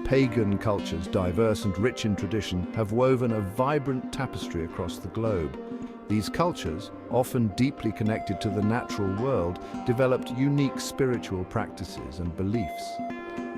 Pagan cultures, diverse and rich in tradition, have woven a vibrant tapestry across the globe. These cultures, often deeply connected to the natural world, developed unique spiritual practices and beliefs.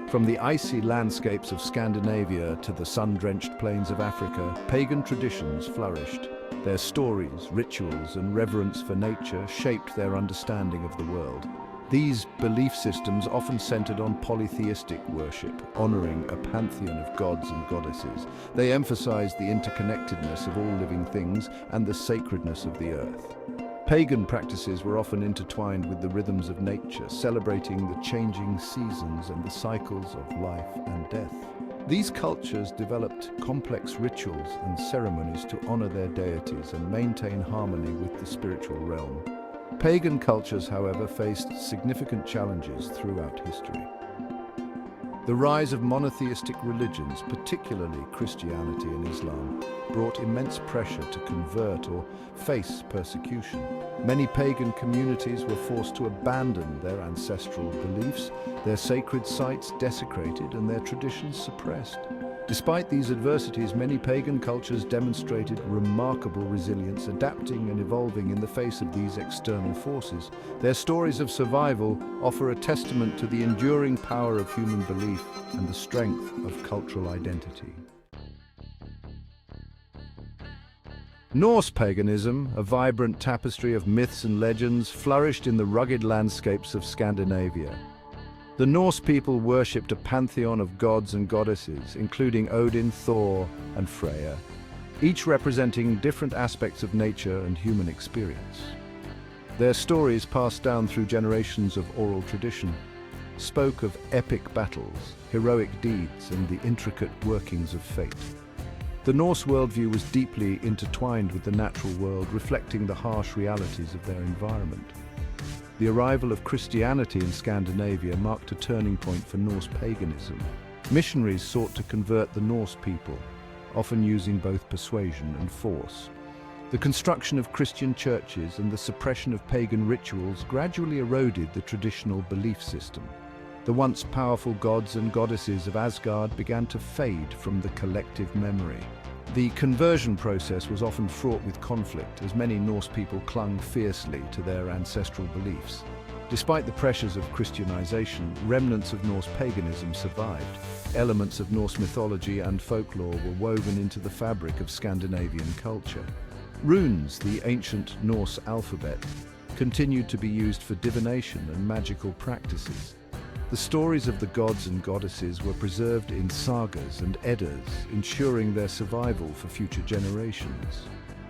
From the icy landscapes of Scandinavia to the sun-drenched plains of Africa, pagan traditions flourished. Their stories, rituals, and reverence for nature shaped their understanding of the world. These belief systems often centered on polytheistic worship, honoring a pantheon of gods and goddesses. They emphasized the interconnectedness of all living things and the sacredness of the earth. Pagan practices were often intertwined with the rhythms of nature, celebrating the changing seasons and the cycles of life and death. These cultures developed complex rituals and ceremonies to honor their deities and maintain harmony with the spiritual realm. Pagan cultures, however, faced significant challenges throughout history. The rise of monotheistic religions, particularly Christianity and Islam, brought immense pressure to convert or face persecution. Many pagan communities were forced to abandon their ancestral beliefs, their sacred sites desecrated, and their traditions suppressed. Despite these adversities, many pagan cultures demonstrated remarkable resilience, adapting and evolving in the face of these external forces. Their stories of survival offer a testament to the enduring power of human belief and the strength of cultural identity. Norse paganism, a vibrant tapestry of myths and legends, flourished in the rugged landscapes of Scandinavia. The Norse people worshipped a pantheon of gods and goddesses, including Odin, Thor, and Freya, each representing different aspects of nature and human experience. Their stories, passed down through generations of oral tradition, spoke of epic battles, heroic deeds, and the intricate workings of fate. The Norse worldview was deeply intertwined with the natural world, reflecting the harsh realities of their environment. The arrival of Christianity in Scandinavia marked a turning point for Norse paganism. Missionaries sought to convert the Norse people, often using both persuasion and force. The construction of Christian churches and the suppression of pagan rituals gradually eroded the traditional belief system. The once powerful gods and goddesses of Asgard began to fade from the collective memory. The conversion process was often fraught with conflict, as many Norse people clung fiercely to their ancestral beliefs. Despite the pressures of Christianization, remnants of Norse paganism survived. Elements of Norse mythology and folklore were woven into the fabric of Scandinavian culture. Runes, the ancient Norse alphabet, continued to be used for divination and magical practices. The stories of the gods and goddesses were preserved in sagas and eddas, ensuring their survival for future generations.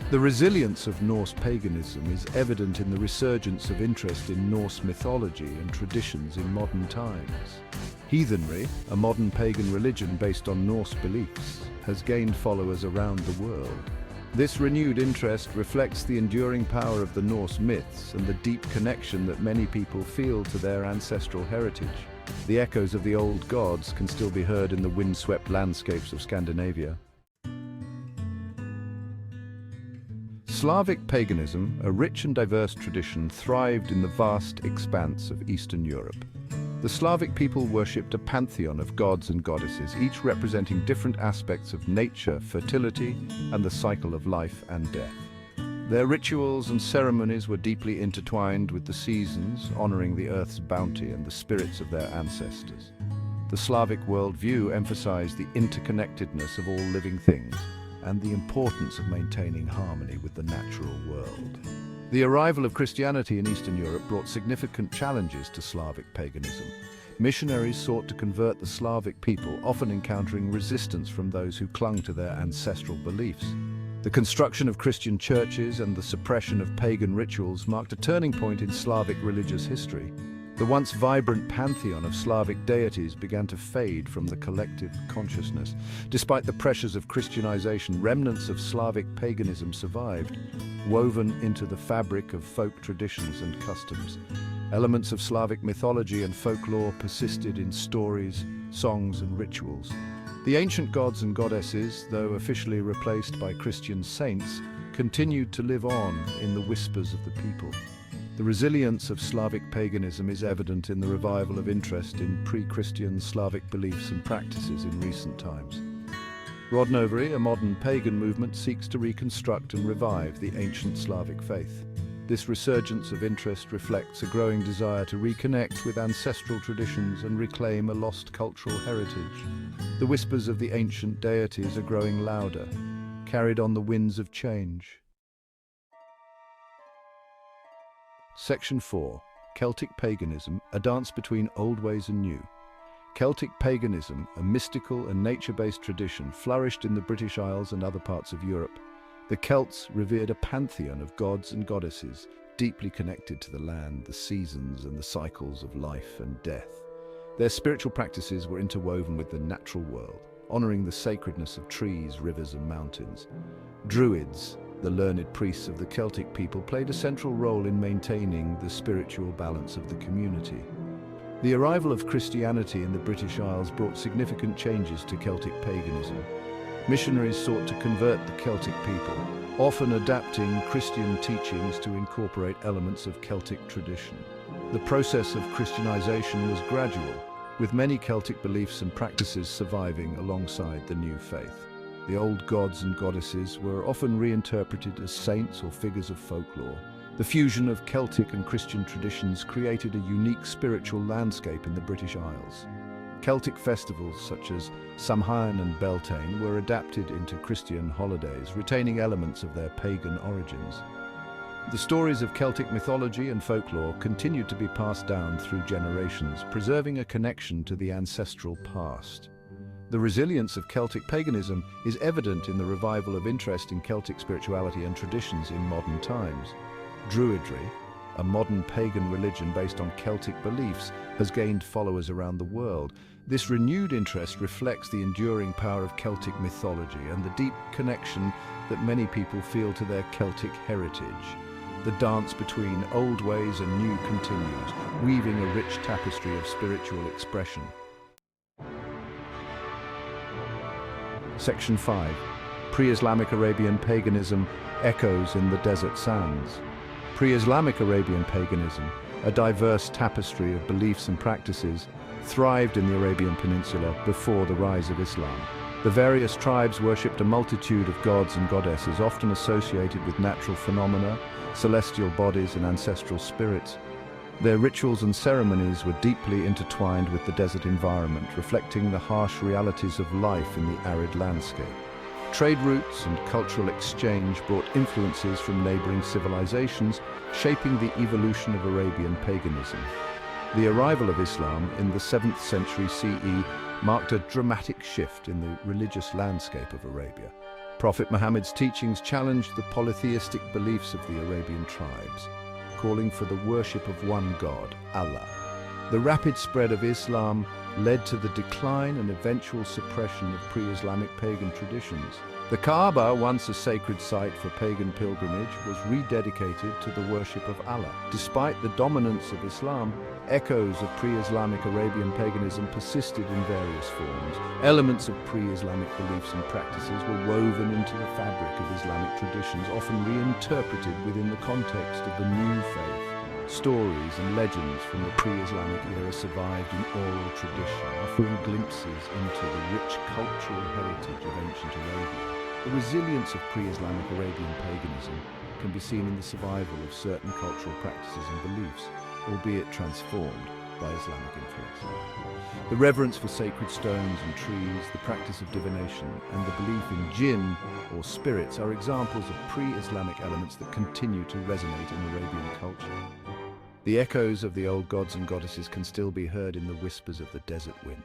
The resilience of Norse paganism is evident in the resurgence of interest in Norse mythology and traditions in modern times. Heathenry, a modern pagan religion based on Norse beliefs, has gained followers around the world. This renewed interest reflects the enduring power of the Norse myths and the deep connection that many people feel to their ancestral heritage. The echoes of the old gods can still be heard in the windswept landscapes of Scandinavia. Slavic paganism, a rich and diverse tradition, thrived in the vast expanse of Eastern Europe. The Slavic people worshipped a pantheon of gods and goddesses, each representing different aspects of nature, fertility, and the cycle of life and death. Their rituals and ceremonies were deeply intertwined with the seasons, honoring the earth's bounty and the spirits of their ancestors. The Slavic worldview emphasized the interconnectedness of all living things and the importance of maintaining harmony with the natural world. The arrival of Christianity in Eastern Europe brought significant challenges to Slavic paganism. Missionaries sought to convert the Slavic people, often encountering resistance from those who clung to their ancestral beliefs. The construction of Christian churches and the suppression of pagan rituals marked a turning point in Slavic religious history. The once vibrant pantheon of Slavic deities began to fade from the collective consciousness. Despite the pressures of Christianization, remnants of Slavic paganism survived, woven into the fabric of folk traditions and customs. Elements of Slavic mythology and folklore persisted in stories, songs, and rituals. The ancient gods and goddesses, though officially replaced by Christian saints, continued to live on in the whispers of the people. The resilience of Slavic paganism is evident in the revival of interest in pre-Christian Slavic beliefs and practices in recent times. Rodnovery, a modern pagan movement, seeks to reconstruct and revive the ancient Slavic faith. This resurgence of interest reflects a growing desire to reconnect with ancestral traditions and reclaim a lost cultural heritage. The whispers of the ancient deities are growing louder, carried on the winds of change. Section 4. Celtic Paganism, a dance between old ways and new. Celtic paganism, a mystical and nature-based tradition, flourished in the British Isles and other parts of Europe. The Celts revered a pantheon of gods and goddesses, deeply connected to the land, the seasons, and the cycles of life and death. Their spiritual practices were interwoven with the natural world, honoring the sacredness of trees, rivers, and mountains. Druids, the learned priests of the Celtic people, played a central role in maintaining the spiritual balance of the community. The arrival of Christianity in the British Isles brought significant changes to Celtic paganism. Missionaries sought to convert the Celtic people, often adapting Christian teachings to incorporate elements of Celtic tradition. The process of Christianization was gradual, with many Celtic beliefs and practices surviving alongside the new faith. The old gods and goddesses were often reinterpreted as saints or figures of folklore. The fusion of Celtic and Christian traditions created a unique spiritual landscape in the British Isles. Celtic festivals such as Samhain and Beltane were adapted into Christian holidays, retaining elements of their pagan origins. The stories of Celtic mythology and folklore continued to be passed down through generations, preserving a connection to the ancestral past. The resilience of Celtic paganism is evident in the revival of interest in Celtic spirituality and traditions in modern times. Druidry, a modern pagan religion based on Celtic beliefs, has gained followers around the world. This renewed interest reflects the enduring power of Celtic mythology and the deep connection that many people feel to their Celtic heritage. The dance between old ways and new continues, weaving a rich tapestry of spiritual expression. Section 5. Pre-Islamic Arabian paganism, echoes in the desert sands. Pre-Islamic Arabian paganism, a diverse tapestry of beliefs and practices, thrived in the Arabian Peninsula before the rise of Islam. The various tribes worshipped a multitude of gods and goddesses, often associated with natural phenomena, celestial bodies, and ancestral spirits. Their rituals and ceremonies were deeply intertwined with the desert environment, reflecting the harsh realities of life in the arid landscape. Trade routes and cultural exchange brought influences from neighboring civilizations, shaping the evolution of Arabian paganism. The arrival of Islam in the 7th century CE marked a dramatic shift in the religious landscape of Arabia. Prophet Muhammad's teachings challenged the polytheistic beliefs of the Arabian tribes, calling for the worship of one God, Allah. The rapid spread of Islam led to the decline and eventual suppression of pre-Islamic pagan traditions. The Kaaba, once a sacred site for pagan pilgrimage, was rededicated to the worship of Allah. Despite the dominance of Islam, echoes of pre-Islamic Arabian paganism persisted in various forms. Elements of pre-Islamic beliefs and practices were woven into the fabric of Islamic traditions, often reinterpreted within the context of the new faith. Stories and legends from the pre-Islamic era survived in oral tradition, offering glimpses into the rich cultural heritage of ancient Arabia. The resilience of pre-Islamic Arabian paganism can be seen in the survival of certain cultural practices and beliefs, albeit transformed by Islamic influence. The reverence for sacred stones and trees, the practice of divination, and the belief in jinn or spirits are examples of pre-Islamic elements that continue to resonate in Arabian culture. The echoes of the old gods and goddesses can still be heard in the whispers of the desert winds.